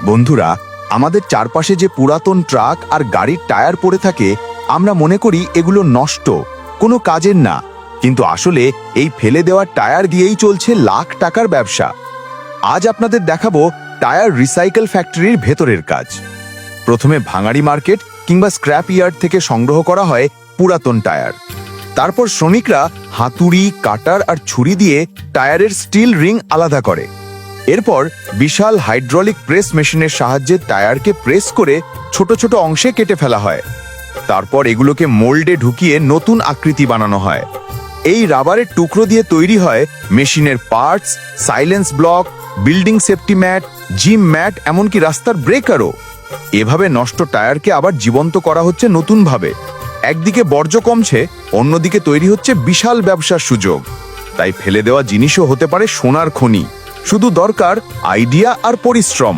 বন্ধুরা, আমাদের চারপাশে যে পুরাতন ট্রাক আর গাড়ির টায়ার পড়ে থাকে, আমরা মনে করি এগুলো নষ্ট, কোনো কাজের না। কিন্তু আসলে এই ফেলে দেওয়া টায়ার দিয়েই চলছে লাখ টাকার ব্যবসা। আজ আপনাদের দেখাবো টায়ার রিসাইকেল ফ্যাক্টরির ভেতরের কাজ। প্রথমে ভাঙাড়ি মার্কেট কিংবা স্ক্র্যাপ ইয়ার্ড থেকে সংগ্রহ করা হয় পুরাতন টায়ার। তারপর শ্রমিকরা হাতুড়ি, কাটার আর ছুরি দিয়ে টায়ারের স্টিল রিং আলাদা করে। এরপর বিশাল হাইড্রোলিক প্রেস মেশিনের সাহায্যে টায়ারকে প্রেস করে ছোট ছোট অংশে কেটে ফেলা হয়। তারপর এগুলোকে মোল্ডে ঢুকিয়ে নতুন আকৃতি বানানো হয়। এই রাবারের টুকরো দিয়ে তৈরি হয় মেশিনের parts, silence block, building safety mat, gym mat, এমনকি রাস্তার ব্রেকারও। এভাবে নষ্ট টায়ারকে আবার জীবন্ত করা হচ্ছে নতুনভাবে। একদিকে বর্জ্য কমছে, অন্যদিকে তৈরি হচ্ছে বিশাল ব্যবসার সুযোগ। তাই ফেলে দেওয়া জিনিসও হতে পারে সোনার খনি, শুধু দরকার আইডিয়া আর পরিশ্রম।